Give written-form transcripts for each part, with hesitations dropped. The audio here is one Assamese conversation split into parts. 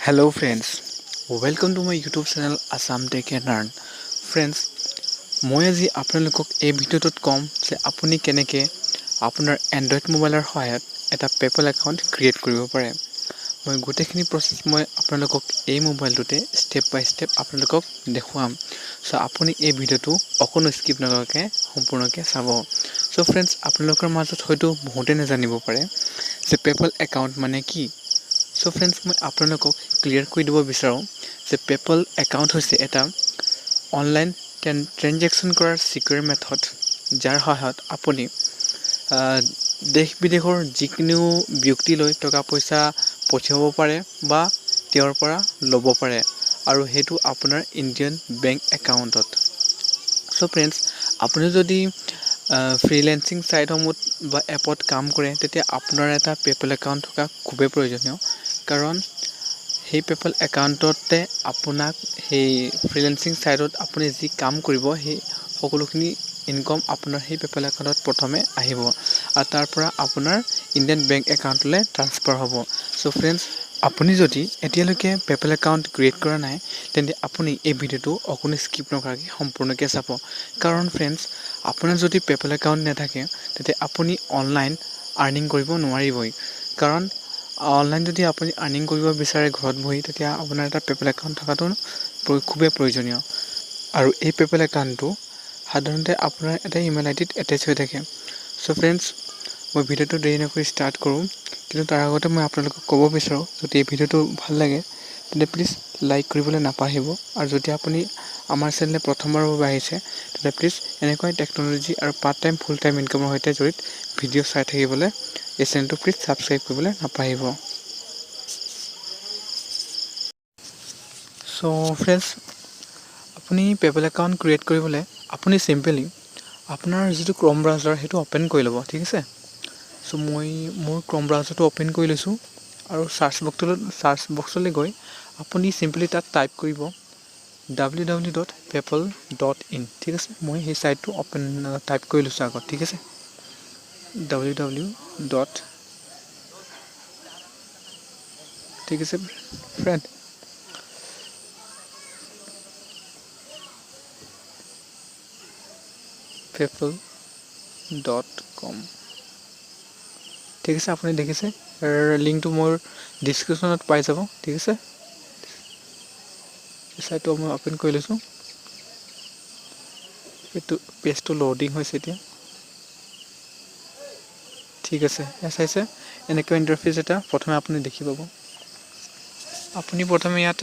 Hello friends, welcome to my YouTube channel Assam Tech and Learn. Friends, মই আজি আপোনালোকক এই ভিডিঅ'টোত ক'ম যে আপুনি কেনেকৈ আপোনাৰ এণ্ড্ৰইড মোবাইলৰ সহায়ত এটা পেপল একাউণ্ট ক্ৰিয়েট কৰিব পাৰে। মই গোটেইখিনি প্ৰচেছ মই আপোনালোকক এই মোবাইলটোতে ষ্টেপ বাই ষ্টেপ আপোনালোকক দেখুৱাম। চ' আপুনি এই ভিডিঅ'টো অকণো স্কিপ নকৰাকৈ সম্পূৰ্ণকৈ চাব। চ' ফ্ৰেণ্ডছ, আপোনালোকৰ মাজত হয়তো বহুতে নাজানিব পাৰে যে পেপল একাউণ্ট মানে কি। চ' ফ্ৰেণ্ডছ, মই আপোনালোকক ক্লিয়াৰ কৰি দিব বিচাৰোঁ যে পেপল একাউণ্ট হৈছে এটা অনলাইন ট্ৰেনজেকশ্যন কৰাৰ ছিকিউৰ মেথড, যাৰ সহায়ত আপুনি দেশ বিদেশৰ যিকোনো ব্যক্তিলৈ টকা পইচা পঠিয়াব পাৰে বা তেওঁৰ পৰা ল'ব পাৰে, আৰু সেইটো আপোনাৰ ইণ্ডিয়ান বেংক একাউণ্টত। চ' ফ্ৰেণ্ডছ, আপুনি যদি ফ্ৰিলেন্সিং ছাইটসমূহত বা এপত কাম কৰে, তেতিয়া আপোনাৰ এটা পেপল একাউণ্ট থকা খুবেই প্ৰয়োজনীয়। কাৰণ সেই পেপল একাউণ্টতে আপোনাক সেই ফ্ৰিলেন্সিং ছাইটত আপুনি যি কাম কৰিব, সেই সকলোখিনি ইনকম আপোনাৰ সেই পেপল একাউণ্টত প্ৰথমে আহিব, আৰু তাৰ পৰা আপোনাৰ ইণ্ডিয়ান বেংক একাউণ্টলৈ ট্ৰান্সফাৰ হ'ব। চ' ফ্ৰেণ্ডছ, আপুনি যদি এতিয়ালৈকে পেপল একাউণ্ট ক্ৰিয়েট কৰা নাই, তেন্তে আপুনি এই ভিডিঅ'টো অকণো স্কিপ নকৰাকৈ সম্পূৰ্ণকৈ চাব। কাৰণ ফ্ৰেণ্ডছ, আপোনাৰ যদি পেপল একাউণ্ট নাথাকে, তেতিয়া আপুনি অনলাইন আৰ্নিং কৰিব নোৱাৰিবই। কাৰণ অনলাইন যদি আপুনি আৰ্নিং কৰিব বিচাৰে ঘৰত বহি, তেতিয়া আপোনাৰ এটা পেপল একাউণ্ট থকাটো খুবেই প্ৰয়োজনীয়। আৰু এই পেপল একাউণ্টটো সাধাৰণতে আপোনাৰ এটা ইমেইল আই ডিত এটেচ হৈ থাকে। চ' ফ্ৰেণ্ডছ, মই ভিডিঅ'টো দেৰি নকৰি ষ্টাৰ্ট কৰোঁ। কিন্তু তাৰ আগতে মই আপোনালোকক ক'ব বিচাৰোঁ, যদি এই ভিডিঅ'টো ভাল লাগে তেন্তে প্লিজ লাইক কৰিবলৈ নাপাহৰিব। আৰু যদি আপুনি আমাৰ চেনেলে প্ৰথমবাৰৰ বাবে আহিছে, তেন্তে প্লিজ এনেকুৱাই টেকন'লজি আৰু পাৰ্ট টাইম ফুল টাইম ইনকামৰ সৈতে জড়িত ভিডিঅ' চাই থাকিবলৈ এই চেনেলটো প্লিজ ছাবস্ক্ৰাইব কৰিবলৈ নাপাহৰিব। চ' ফ্ৰেণ্ডছ, আপুনি পেপল একাউণ্ট ক্ৰিয়েট কৰিবলৈ আপুনি চিম্পলি আপোনাৰ যিটো ক্ৰ'ম ব্ৰাউজাৰ সেইটো অ'পেন কৰি ল'ব, ঠিক আছে। চ' মই মোৰ ক্ৰ'ম ব্ৰাউজাৰটো অ'পেন কৰি লৈছোঁ, আৰু চাৰ্চ বক্সলৈ গৈ আপুনি চিম্পলি তাত টাইপ কৰিব www.paypal.in, ঠিক আছে। মই সেই ছাইটটো টাইপ কৰি লৈছোঁ আগত, ঠিক আছে। www. ঠিক আছে ফ্ৰেণ্ড, paypal.com, ঠিক আছে। আপুনি দেখিছে লিংকটো মোৰ ডিছক্ৰিপশ্যনত পাই যাব, ঠিক আছে। ছাইটটো মই অ'পেন কৰি লৈছোঁ। এইটো পেজটো ল'ডিং হৈছে এতিয়া, ঠিক আছে। চাইছে এনেকুৱা ইণ্টাৰফেচ এটা প্ৰথমে আপুনি দেখি পাব। আপুনি প্ৰথমে ইয়াত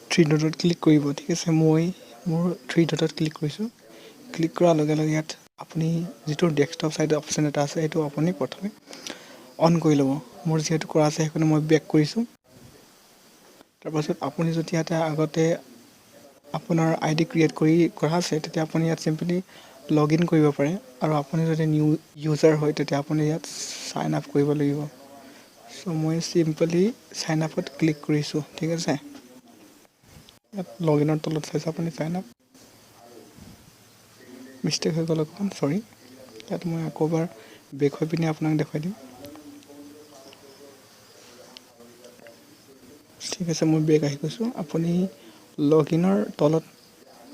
থ্ৰী ডটত ক্লিক কৰিব, ঠিক আছে। মই মোৰ থ্ৰী ডটত ক্লিক কৰিছোঁ। ক্লিক কৰাৰ লগে লগে ইয়াত আপুনি যিটো ডেস্কটপ ছাইডৰ অপশ্যন এটা আছে, সেইটো আপুনি প্ৰথমে অন কৰি ল'ব। মোৰ যিহেতু কৰা আছে সেইকাৰণে মই বেক কৰিছোঁ। তাৰপাছত আপুনি যদি ইয়াতে আগতে আপোনাৰ আই ডি ক্ৰিয়েট কৰা আছে, তেতিয়া আপুনি ইয়াত চিম্পলি লগ ইন কৰিব পাৰে। আৰু আপুনি যদি নিউ ইউজাৰ হয়, তেতিয়া আপুনি ইয়াত চাইন আপ কৰিব লাগিব। চ' মই চিম্পলি চাইন আপত ক্লিক কৰিছোঁ, ঠিক আছে। ইয়াত লগ ইনৰ তলত চাইছে আপুনি চাইন আপ, মিষ্টেক হৈ গ'ল অকণমান, চৰি। ইয়াত মই আকৌ এবাৰ বেক হৈ পিনি আপোনাক দেখুৱাই দিম, ঠিক আছে। মই বেক আহি গৈছোঁ। আপুনি লগ ইনৰ তলত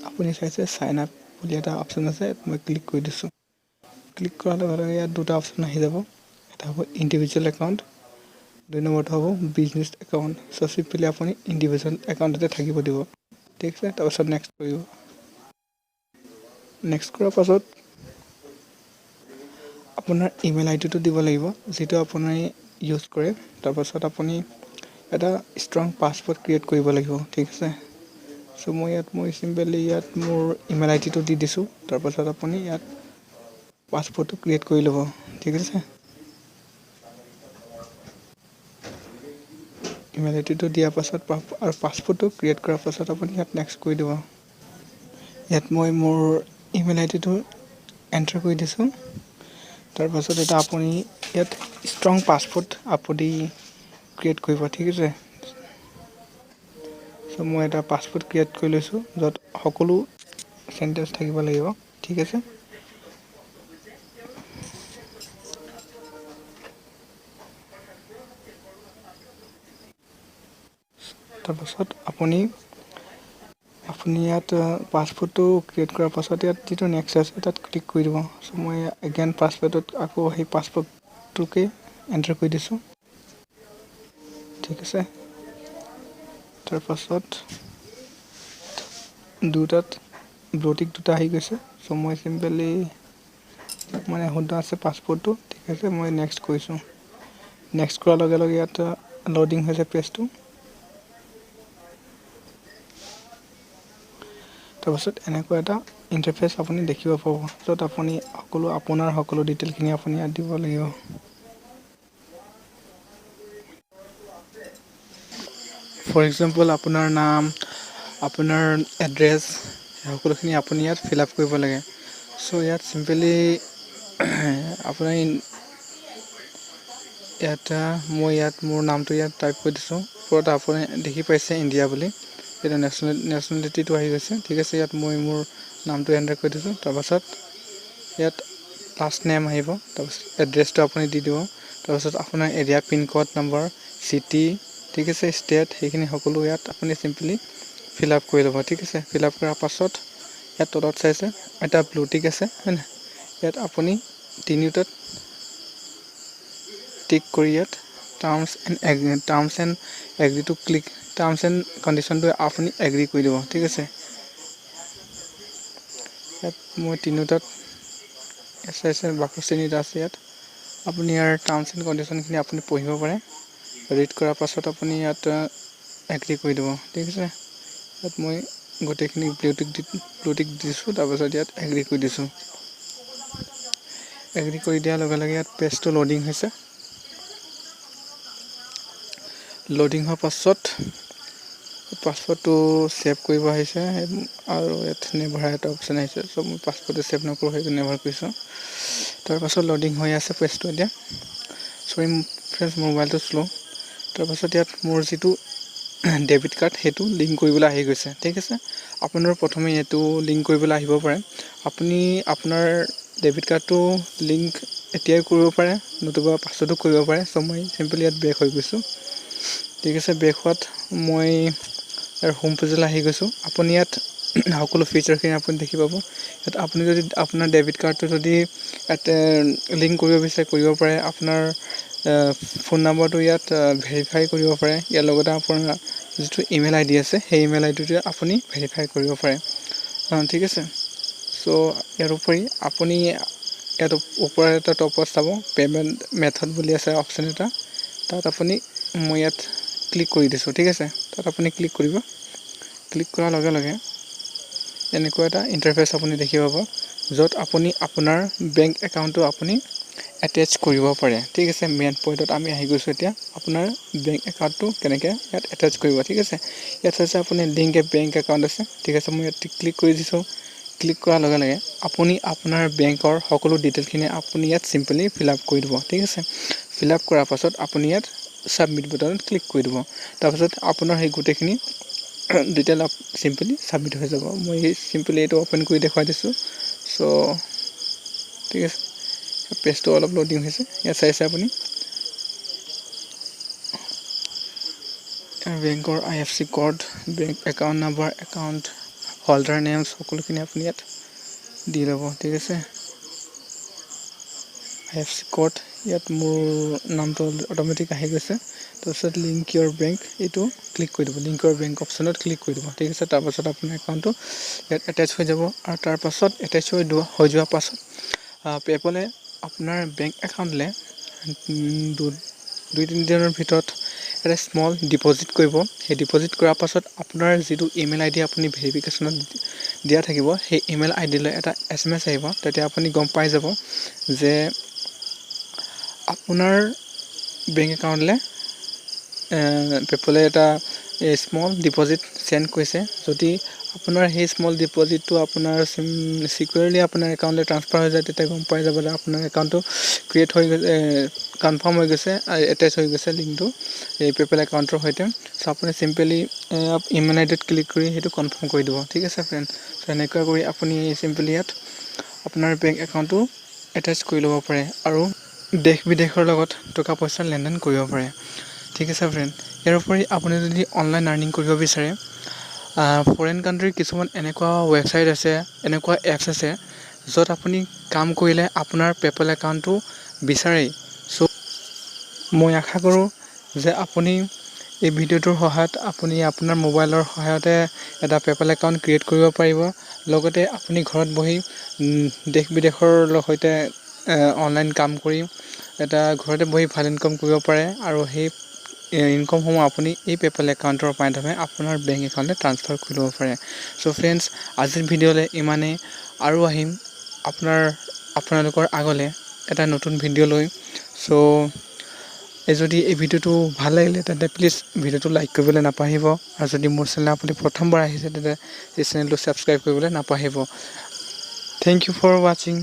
আপুনি চাইছে চাইন আপ বুলি এটা অপশ্যন আছে, মই ক্লিক কৰি দিছোঁ। ক্লিক কৰাৰ লগে লগে ইয়াত দুটা অপশ্যন আহি যাব। এটা হ'ব ইণ্ডিভিজুৱেল একাউণ্ট, 2 নম্বৰটো হ'ব বিজনেছ একাউণ্ট। চ' চিম্পলি আপুনি ইণ্ডিভিজুৱেল একাউণ্টতে থাকিব দিব, ঠিক আছে। তাৰপাছত নেক্সট কৰিব। নেক্সট কৰাৰ পাছত আপোনাৰ ইমেইল আই ডিটো দিব লাগিব, যিটো আপুনি ইউজ কৰে। তাৰপাছত আপুনি এটা ষ্ট্ৰং পাছৱৰ্ড ক্ৰিয়েট কৰিব লাগিব, ঠিক আছে। চ' মই চিম্পলি ইয়াত মোৰ ইমেইল আই ডিটো দি দিছোঁ। তাৰপাছত আপুনি ইয়াত পাছৱৰ্ডটো ক্ৰিয়েট কৰি ল'ব, ঠিক আছে। ইমেইল আই ডিটো দিয়াৰ পাছত আৰু পাছৱৰ্ডটো ক্ৰিয়েট কৰাৰ পাছত আপুনি ইয়াত নেক্সট কৰি দিব। ইয়াত মই মোৰ ইমেইল আই ডিটো এণ্টাৰ কৰি দিছোঁ। তাৰপাছত এটা আপুনি ইয়াত ষ্ট্ৰং পাছৱৰ্ড আপুনি ক্ৰিয়েট কৰিব, ঠিক আছে। চ' মই এটা পাছৱৰ্ড ক্ৰিয়েট কৰি লৈছোঁ, য'ত সকলো চেণ্টেঞ্চ থাকিব লাগিব, ঠিক আছে। তাৰপাছত আপুনি ইয়াত পাছৱৰ্ডটো ক্ৰিয়েট কৰাৰ পাছত ইয়াত যিটো নেক্সট আছে তাত ক্লিক কৰি দিব। চ' মই এগেইন পাছৱৰ্ডত আকৌ সেই পাছৱৰ্ডটোকে এণ্টাৰ কৰি দিছোঁ। ঠিক আছে, তাৰপাছত দুটাত ব্লুটিক দুটা আহি গৈছে। চ' মই চিম্পলি মানে শুদ্ধ আছে পাছৱৰ্ডটো। ঠিক আছে, মই নেক্সট কৰিছোঁ। নেক্সট কৰাৰ লগে লগে ইয়াত লোডিং হৈছে পেজটো। তাৰপাছত এনেকুৱা এটা ইণ্টাৰফেচ আপুনি দেখিব পাব, য'ত আপুনি আপোনাৰ সকলো ডিটেইলখিনি আপুনি ইয়াত দিব লাগিব। ফৰ এক্সাম্পল আপোনাৰ নাম, আপোনাৰ এড্ৰেছ, সকলোখিনি আপুনি ইয়াত ফিল আপ কৰিব লাগে। চ' ইয়াত চিম্পলি আপোনাৰ মই মোৰ নামটো ইয়াত টাইপ কৰি দিছোঁ। ওপৰত আপুনি দেখি পাইছে ইণ্ডিয়া বুলি, এতিয়া নেশ্যনেলিটিটো আহি গৈছে। ঠিক আছে, ইয়াত মই মোৰ নামটো এণ্টাৰ কৰি দিছোঁ। তাৰপাছত ইয়াত লাষ্ট নেম আহিব, তাৰপাছত এড্ৰেছটো আপুনি দি দিব। তাৰপাছত আপোনাৰ এৰিয়া, পিনক'ড নম্বৰ, চিটি, ঠিক আছে, ষ্টেট, সেইখিনি সকলো ইয়াত আপুনি চিম্পলি ফিল আপ কৰি ল'ব। ঠিক আছে, ফিল আপ কৰাৰ পাছত ইয়াত তলত চাইছে এটা ব্লুটিক আছে, হয় নাই? ইয়াত আপুনি তিনিওটাত টিক কৰি ইয়াত টাৰ্মছ এণ্ড এগ্ৰিটো টাৰ্মছ এণ্ড কণ্ডিশ্যনটো আপুনি এগ্ৰি কৰি দিব। ঠিক আছে, ইয়াত মই তিনিওটাত বাকচ শ্ৰেণীত আছে। ইয়াত আপুনি ইয়াৰ টাৰ্মছ এণ্ড কণ্ডিশ্যনখিনি আপুনি পঢ়িব পাৰে। ৰিড কৰাৰ পাছত আপুনি ইয়াত এগ্ৰি কৰি দিব। ঠিক আছে, ইয়াত মই গোটেইখিনি ব্লুটিক দিছোঁ। তাৰপাছত ইয়াত এগ্ৰি কৰি দিছোঁ। এগ্ৰি কৰি দিয়াৰ লগে লগে ইয়াত পেজটো লোডিং হৈছে। লোডিং হোৱাৰ পাছত পাছৱৰ্ডটো ছেভ কৰিব আহিছে আৰু ইয়াত নেভাৰ এটা অপশ্যন আহিছে। চ' মই পাছৱৰ্ডটো ছেভ নকৰোঁ, সেইটো নেভাৰ কৰিছোঁ। তাৰপাছত লোডিং হৈ আছে পেজটো এতিয়া। চৰি ফ্ৰেণ্ডছ, মোবাইলটো শ্ল'। তাৰপাছত ইয়াত মোৰ যিটো ডেবিট কাৰ্ড সেইটো লিংক কৰিবলৈ আহি গৈছে। ঠিক আছে, আপোনাৰ প্ৰথমে এইটো লিংক কৰিবলৈ আহিব পাৰে। আপুনি আপোনাৰ ডেবিট কাৰ্ডটো লিংক এতিয়াই কৰিব পাৰে, নতুবা পাছতো কৰিব পাৰে। চ' মই চিম্পলি ইয়াত বেক হৈ গৈছোঁ। ঠিক আছে, বেক হোৱাত মই ইয়াৰ হোম পেজলৈ আহি গৈছোঁ। আপুনি ইয়াত সকলো ফিচাৰখিনি আপুনি দেখি পাব। ইয়াত আপুনি যদি আপোনাৰ ডেবিট কাৰ্ডটো যদি ইয়াত লিংক কৰিব বিচাৰে, কৰিব পাৰে। আপোনাৰ ফোন নম্বৰটো ইয়াত ভেৰিফাই কৰিব পাৰে। ইয়াৰ লগতে আপোনাৰ যিটো ইমেইল আই ডি আছে, সেই ইমেইল আই ডিটোৱে আপুনি ভেৰিফাই কৰিব পাৰে। ঠিক আছে, চ' ইয়াৰ উপৰি আপুনি ইয়াত ওপৰত এটা টপত চাব পে'মেণ্ট মেথড বুলি আছে অপশ্যন এটা, তাত আপুনি মই ইয়াত ক্লিক কৰি দিছোঁ। ঠিক আছে, তাত আপুনি ক্লিক কৰিব। ক্লিক কৰাৰ লগে লগে এনেকুৱা এটা ইণ্টাৰফেচ আপুনি দেখি পাব, য'ত আপুনি আপোনাৰ বেংক একাউণ্টটো আপুনি এটেচ কৰিব পাৰে। ঠিক আছে, মেইন পইণ্টত আমি আহি গৈছোঁ এতিয়া। আপোনাৰ বেংক একাউণ্টটো কেনেকৈ ইয়াত এটেচ কৰিব। ঠিক আছে, ইয়াত হৈছে আপুনি লিংক এ বেংক একাউণ্ট আছে। ঠিক আছে, মই ইয়াত ক্লিক কৰি দিছোঁ। ক্লিক কৰাৰ লগে লগে আপুনি আপোনাৰ বেংকৰ সকলো ডিটেইলখিনি আপুনি ইয়াত চিম্পলি ফিল আপ কৰি দিব। ঠিক আছে, ফিল আপ কৰাৰ পাছত আপুনি ইয়াত ছাবমিট বুটামত ক্লিক কৰি দিব। তাৰপাছত আপোনাৰ সেই গোটেইখিনি ডিটেইল চিম্পলি ছাবমিট হৈ যাব। মই চিম্পলি এইটো অ'পেন কৰি দেখুৱাই দিছোঁ। চ' ঠিক আছে, পেজটো অলপ লোডিং হৈছে। ইয়াত চাইছে আপুনি বেংকৰ IFSC code, bank account number, account holder name, সকলোখিনি আপুনি ইয়াত দি ল'ব। ঠিক আছে, IFSC কোড ইয়াত মোৰ নামটো অট'মেটিক আহি গৈছে। তাৰপিছত লিংক ইয়ৰ বেংক, এইটো ক্লিক কৰি দিব। লিংক ইয়ৰ বেংক অপশ্যনত ক্লিক কৰি দিব। ঠিক আছে, তাৰপাছত আপোনাৰ একাউণ্টটো ইয়াত এটেচ হৈ যাব। আৰু তাৰপাছত এটেচ হৈ যোৱাৰ পাছত পে'পলে আপোনাৰ বেংক একাউণ্টলৈ 2-3 দিনৰ ভিতৰত এটা স্মল ডিপ'জিট কৰিব। সেই ডিপ'জিট কৰাৰ পাছত আপোনাৰ যিটো ইমেইল আই ডি আপুনি ভেৰিফিকেশ্যনত দিয়া থাকিব, সেই ইমেইল আই ডিলৈ এটা SMS আহিব। তেতিয়া আপুনি গম পাই যাব যে আপোনাৰ বেংক একাউণ্টলৈ পে'পলে এটা স্মল ডিপ'জিট চেণ্ড কৰিছে। যদি আপোনাৰ সেই স্মল ডিপ'জিটটো আপোনাৰ ছিকিউৰলি আপোনাৰ একাউণ্টলৈ ট্ৰান্সফাৰ হৈ যায়, তেতিয়া গম পাই যাব যে আপোনাৰ একাউণ্টটো ক্ৰিয়েট হৈ গৈছে, কনফাৰ্ম হৈ গৈছে, এটেচ হৈ গৈছে লিংকটো এই পে'পল একাউণ্টৰ সৈতে। চ' আপুনি চিম্পলি ইমেইল আই ডিত ক্লিক কৰি সেইটো কনফাৰ্ম কৰি দিব। ঠিক আছে ফ্ৰেণ্ড, চ' এনেকুৱা কৰি আপুনি চিম্পলি ইয়াত আপোনাৰ বেংক একাউণ্টটো এটেচ কৰি ল'ব পাৰে আৰু দেশ বিদেশৰ লগত টকা পইচা লেনদেন কৰিব পাৰে। ঠিক আছে ফ্ৰেণ্ড, ইয়াৰ উপৰি আপুনি যদি অনলাইন আৰ্নিং কৰিব বিচাৰে, ফৰেইন কাণ্ট্ৰিৰ কিছুমান এনেকুৱা ৱেবছাইট আছে, এনেকুৱা এপছ আছে য'ত আপুনি কাম কৰিলে আপোনাৰ পে'পল একাউণ্টটো বিচাৰেই। চ' মই আশা কৰোঁ যে আপুনি এই ভিডিঅ'টোৰ সহায়ত আপুনি আপোনাৰ মোবাইলৰ সহায়তে এটা পে'পল একাউণ্ট ক্ৰিয়েট কৰিব পাৰিব। লগতে আপুনি ঘৰত বহি দেশ বিদেশৰ সৈতে অনলাইন কাম কৰি এটা ঘৰতে বহি ভাল ইনকাম কৰিব পাৰে, আৰু সেই ইনকামসমূহ আপুনি এই পে'পল একাউণ্টৰ মাধ্যমে আপোনাৰ বেংক একাউণ্টলৈ ট্ৰান্সফাৰ কৰি ল'ব পাৰে। চ' ফ্ৰেণ্ডছ, আজিৰ ভিডিঅ'লৈ ইমানেই, আৰু আহিম আপোনালোকৰ আগলৈ এটা নতুন ভিডিঅ' লৈ। চ' যদি এই ভিডিঅ'টো ভাল লাগিলে তেন্তে প্লিজ ভিডিঅ'টো লাইক কৰিবলৈ নাপাহৰিব, আৰু যদি মোৰ চেনেল আপুনি প্ৰথমবাৰ আহিছে তেন্তে এই চেনেলটো ছাবস্ক্ৰাইব কৰিবলৈ নাপাহৰিব। থেংক ইউ ফৰ ৱাচিং।